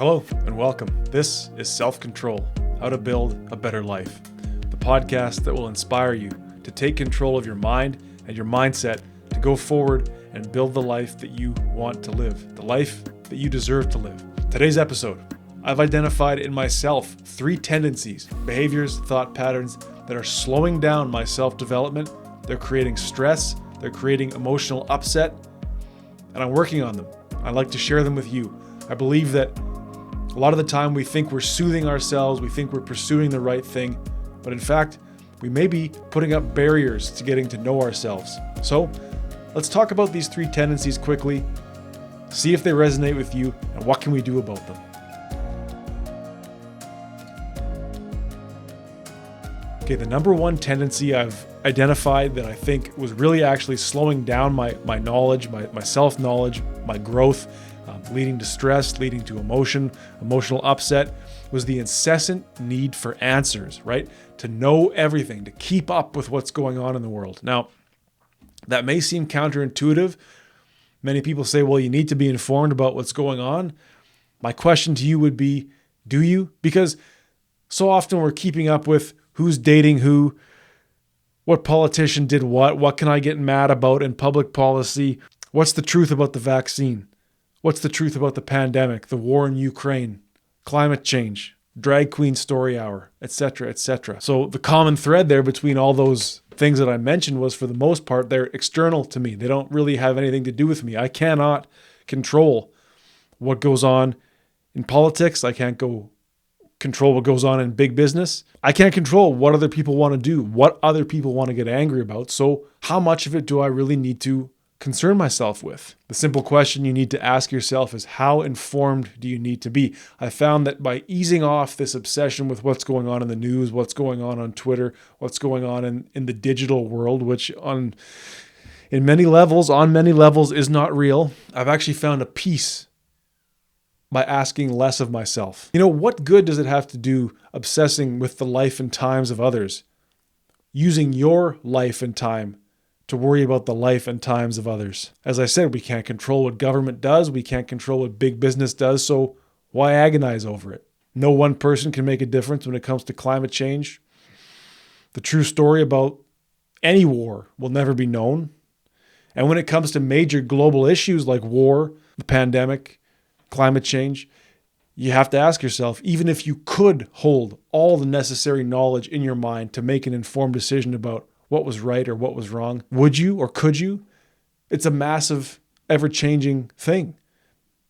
Hello and welcome. This is Self-Control, How to Build a Better Life, the podcast that will inspire you to take control of your mind and your mindset to go forward and build the life that you want to live, the life that you deserve to live. Today's episode, I've identified in myself 3 tendencies, behaviors, thought patterns that are slowing down my self-development. They're creating stress, they're creating emotional upset, and I'm working on them. I'd like to share them with you. I believe that a lot of the time we think we're soothing ourselves, we think we're pursuing the right thing, but in fact, we may be putting up barriers to getting to know ourselves. So let's talk about these 3 tendencies quickly, see if they resonate with you, and what can we do about them. Okay, the number one tendency I've identified that I think was really actually slowing down my knowledge, my self-knowledge, my growth, leading to stress, leading to emotional upset, was the incessant need for answers, right? To know everything, to keep up with what's going on in the world. Now, that may seem counterintuitive. Many people say, well, you need to be informed about what's going on. My question to you would be, do you? Because so often we're keeping up with who's dating who, what politician did what can I get mad about in public policy, what's the truth about the vaccine? What's the truth about the pandemic, the war in Ukraine, climate change, drag queen story hour, etc., etc. So the common thread there between all those things that I mentioned was, for the most part, they're external to me. They don't really have anything to do with me. I cannot control what goes on in politics. I can't control what goes on in big business. I can't control what other people want to do, what other people want to get angry about. So how much of it do I really need to concern myself with? The simple question you need to ask yourself is, how informed do you need to be? I found that by easing off this obsession with what's going on in the news, what's going on Twitter, what's going on in the digital world, which on many levels is not real, I've actually found a peace by asking less of myself. What good does it have to do obsessing with the life and times of others? Using your life and time to worry about the life and times of others. As I said, we can't control what government does. We can't control what big business does. So why agonize over it? No one person can make a difference when it comes to climate change. The true story about any war will never be known. And when it comes to major global issues like war, the pandemic, climate change, you have to ask yourself, even if you could hold all the necessary knowledge in your mind to make an informed decision about what was right or what was wrong, would you or could you? It's a massive, ever-changing thing,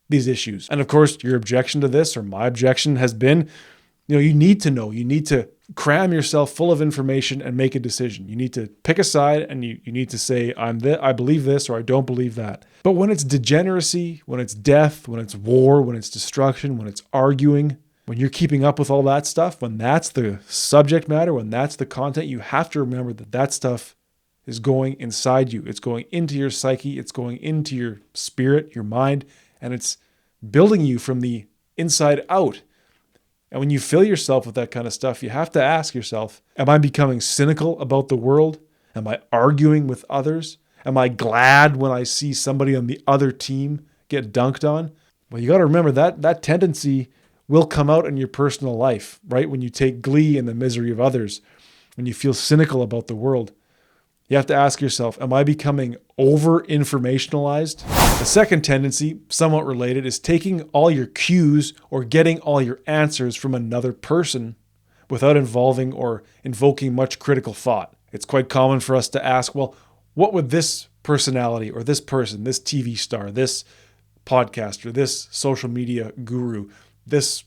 these issues. And of course, your objection to this, or my objection, has been, you need to know. You need to cram yourself full of information and make a decision. You need to pick a side, and you need to say, I believe this, or I don't believe that. But when it's degeneracy, when it's death, when it's war, when it's destruction, when it's arguing, when you're keeping up with all that stuff, when that's the subject matter, when that's the content, you have to remember that stuff is going inside you. It's going into your psyche. It's going into your spirit, your mind, and it's building you from the inside out. And when you fill yourself with that kind of stuff, you have to ask yourself, am I becoming cynical about the world? Am I arguing with others? Am I glad when I see somebody on the other team get dunked on? Well, you got to remember that tendency will come out in your personal life, right? When you take glee in the misery of others, when you feel cynical about the world, you have to ask yourself, am I becoming over-informationalized? The second tendency, somewhat related, is taking all your cues or getting all your answers from another person without involving or invoking much critical thought. It's quite common for us to ask, well, what would this personality or this person, this TV star, this podcaster, this social media guru, this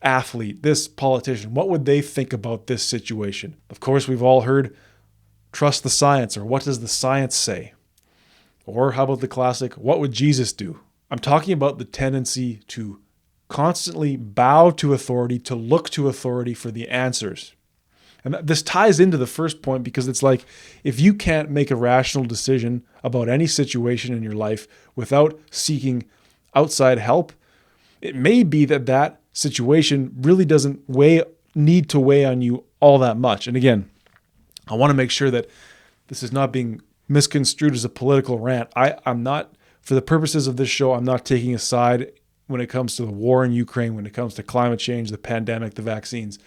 athlete, this politician, what would they think about this situation? Of course, we've all heard, trust the science, or what does the science say? Or how about the classic, what would Jesus do? I'm talking about the tendency to constantly bow to authority, to look to authority for the answers. And this ties into the first point, because it's like, if you can't make a rational decision about any situation in your life without seeking outside help, it may be that situation really doesn't need to weigh on you all that much. And again, I want to make sure that this is not being misconstrued as a political rant. I'm not, for the purposes of this show, I'm not taking a side when it comes to the war in Ukraine, when it comes to climate change, the pandemic, the vaccines.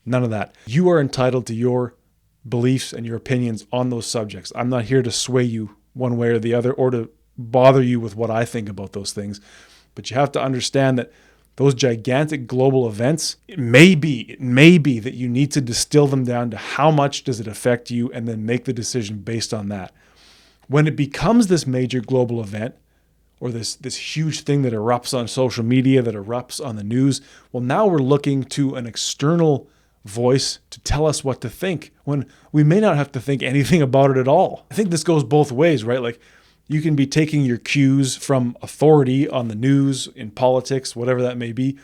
None of that. You are entitled to your beliefs and your opinions on those subjects. I'm not here to sway you one way or the other or to bother you with what I think about those things. But you have to understand that those gigantic global events, it may be that you need to distill them down to how much does it affect you and then make the decision based on that. When it becomes this major global event or this huge thing that erupts on social media, that erupts on the news, well, now we're looking to an external voice to tell us what to think when we may not have to think anything about it at all. I think this goes both ways, right? Like you can be taking your cues from authority on the news, in politics, whatever that may be,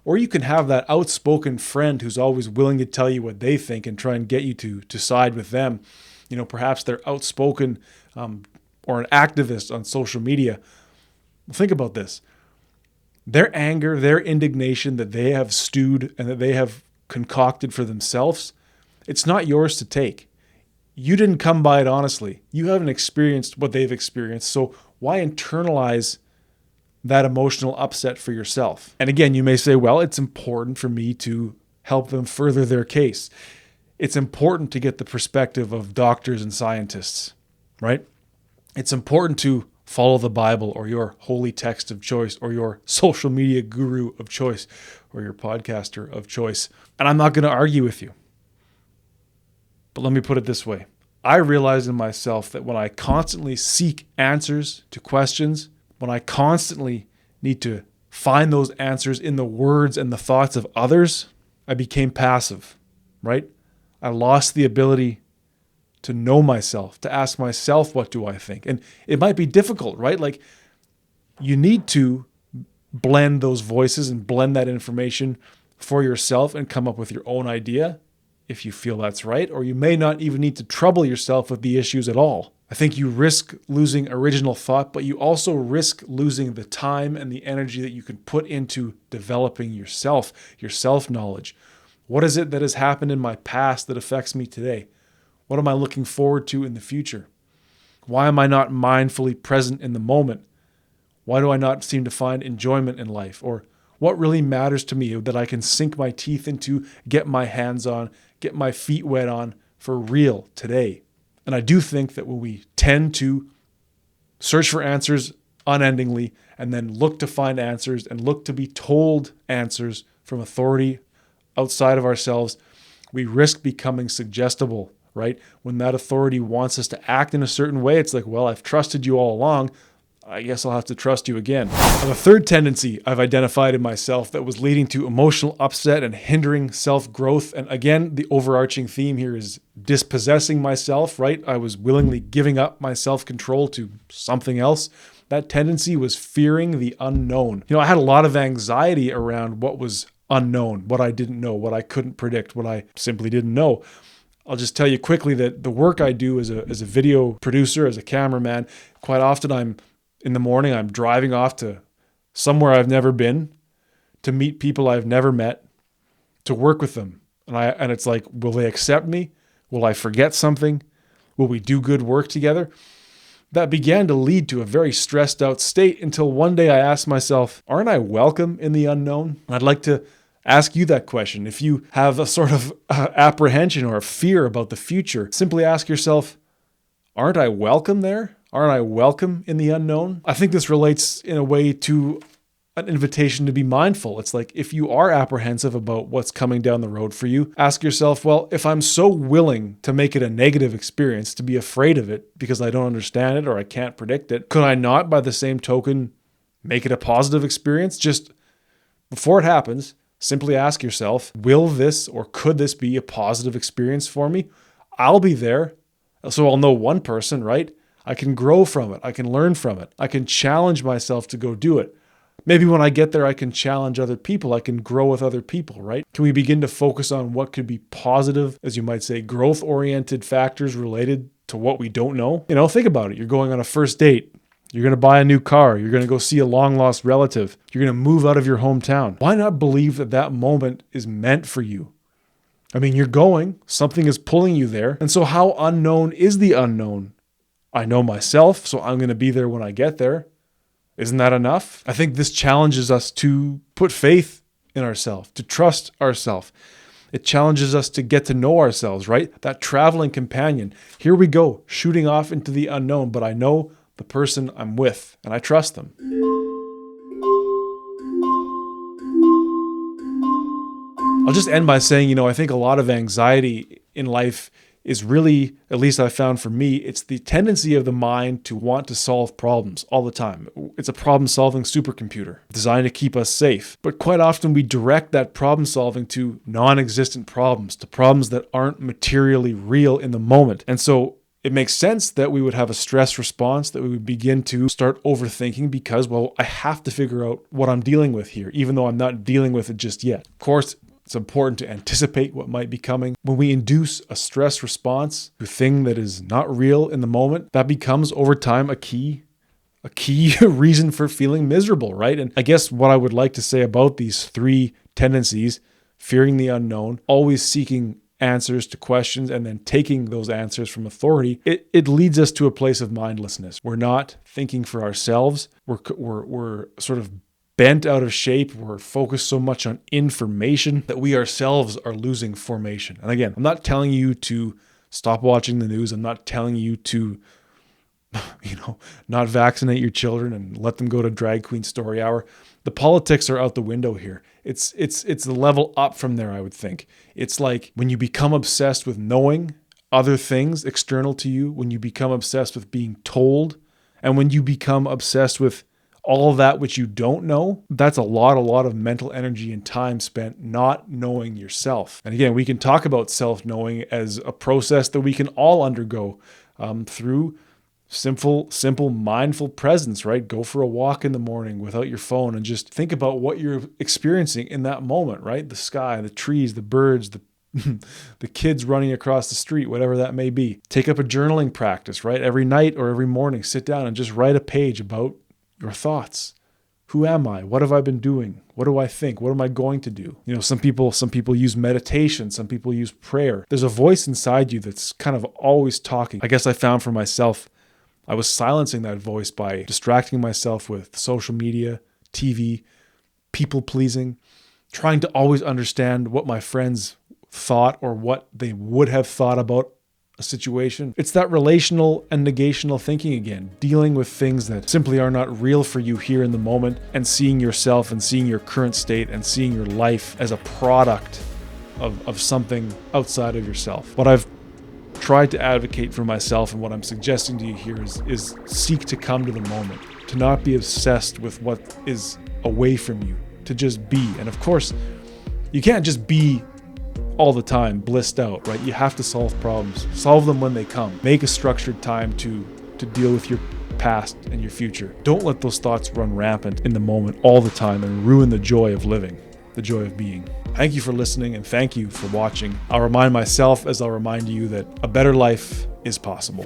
or you can have that outspoken friend who's always willing to tell you what they think and try and get you to side with them. You know, perhaps they're outspoken or an activist on social media. Think about this. Their anger, their indignation that they have stewed and that they have concocted for themselves, it's not yours to take. You didn't come by it honestly. You haven't experienced what they've experienced. So why internalize that emotional upset for yourself? And again, you may say, well, it's important for me to help them further their case. It's important to get the perspective of doctors and scientists, right? It's important to follow the Bible or your holy text of choice or your social media guru of choice or your podcaster of choice. And I'm not going to argue with you. But let me put it this way. I realize in myself that when I constantly seek answers to questions, when I constantly need to find those answers in the words and the thoughts of others, I became passive, right? I lost the ability to know myself, to ask myself, what do I think? And it might be difficult, right? Like you need to blend those voices and blend that information for yourself and come up with your own idea if you feel that's right, or you may not even need to trouble yourself with the issues at all. I think you risk losing original thought, but you also risk losing the time and the energy that you can put into developing yourself, your self-knowledge. What is it that has happened in my past that affects me today? What am I looking forward to in the future? Why am I not mindfully present in the moment? Why do I not seem to find enjoyment in life? Or what really matters to me that I can sink my teeth into, get my hands on, get my feet wet on for real today? And I do think that when we tend to search for answers unendingly and then look to find answers and look to be told answers from authority outside of ourselves, we risk becoming suggestible, right? When that authority wants us to act in a certain way, it's like, well, I've trusted you all along. I guess I'll have to trust you again. And a third tendency I've identified in myself that was leading to emotional upset and hindering self-growth. And again, the overarching theme here is dispossessing myself, right? I was willingly giving up my self-control to something else. That tendency was fearing the unknown. You know, I had a lot of anxiety around what was unknown, what I didn't know, what I couldn't predict, what I simply didn't know. I'll just tell you quickly that the work I do as a video producer, as a cameraman, quite often in the morning, I'm driving off to somewhere I've never been, to meet people I've never met, to work with them. And it's like, will they accept me? Will I forget something? Will we do good work together? That began to lead to a very stressed out state until one day I asked myself, aren't I welcome in the unknown? I'd like to ask you that question. If you have a sort of apprehension or a fear about the future, simply ask yourself, aren't I welcome there? Aren't I welcome in the unknown? I think this relates in a way to an invitation to be mindful. It's like if you are apprehensive about what's coming down the road for you, ask yourself, well, if I'm so willing to make it a negative experience, to be afraid of it because I don't understand it or I can't predict it, could I not, by the same token, make it a positive experience? Just before it happens, simply ask yourself, will this or could this be a positive experience for me? I'll be there, so I'll know one person, right? I can grow from it. I can learn from it. I can challenge myself to go do it. Maybe when I get there, I can challenge other people. I can grow with other people, right? Can we begin to focus on what could be positive, as you might say, growth-oriented factors related to what we don't know? You know, think about it. You're going on a first date. You're going to buy a new car. You're going to go see a long-lost relative. You're going to move out of your hometown. Why not believe that that moment is meant for you? I mean, you're going. Something is pulling you there. And so how unknown is the unknown? I know myself, so I'm going to be there when I get there. Isn't that enough? I think this challenges us to put faith in ourselves, to trust ourselves. It challenges us to get to know ourselves, right? That traveling companion. Here we go, shooting off into the unknown, but I know the person I'm with and I trust them. I'll just end by saying, I think a lot of anxiety in life is really, at least I found for me, it's the tendency of the mind to want to solve problems all the time. It's a problem-solving supercomputer designed to keep us safe. But quite often we direct that problem-solving to non-existent problems, to problems that aren't materially real in the moment. And so it makes sense that we would have a stress response, that we would begin to start overthinking because, I have to figure out what I'm dealing with here, even though I'm not dealing with it just yet. Of course, it's important to anticipate what might be coming. When we induce a stress response to a thing that is not real in the moment, that becomes over time a key reason for feeling miserable, right? And I guess what I would like to say about these three tendencies, fearing the unknown, always seeking answers to questions, and then taking those answers from authority, it leads us to a place of mindlessness. We're not thinking for ourselves. We're sort of bent out of shape. We're focused so much on information that we ourselves are losing formation. And again, I'm not telling you to stop watching the news. I'm not telling you to, not vaccinate your children and let them go to drag queen story hour. The politics are out the window here. It's the level up from there, I would think. It's like when you become obsessed with knowing other things external to you, when you become obsessed with being told, and when you become obsessed with all of that which you don't know, that's a lot of mental energy and time spent not knowing yourself. And again, we can talk about self-knowing as a process that we can all undergo through simple mindful presence, right? Go for a walk in the morning without your phone and just think about what you're experiencing in that moment, right? The sky, the trees, the birds, the kids running across the street, whatever that may be. Take up a journaling practice, right? Every night or every morning, sit down and just write a page about your thoughts. Who am I? What have I been doing? What do I think? What am I going to do? Some people use meditation. Some people use prayer. There's a voice inside you that's kind of always talking. I guess I found for myself, I was silencing that voice by distracting myself with social media, TV, people pleasing, trying to always understand what my friends thought or what they would have thought about a situation. It's that relational and negational thinking again, dealing with things that simply are not real for you here in the moment, and seeing yourself and seeing your current state and seeing your life as a product of something outside of yourself. What I've tried to advocate for myself and what I'm suggesting to you here is seek to come to the moment, to not be obsessed with what is away from you, to just be. And of course, you can't just be all the time blissed out, right? You have to solve problems. Solve them when they come. Make a structured time to deal with your past and your future. Don't let those thoughts run rampant in the moment all the time and ruin the joy of living, the joy of being. Thank you for listening and thank you for watching. I'll remind myself as I'll remind you that a better life is possible.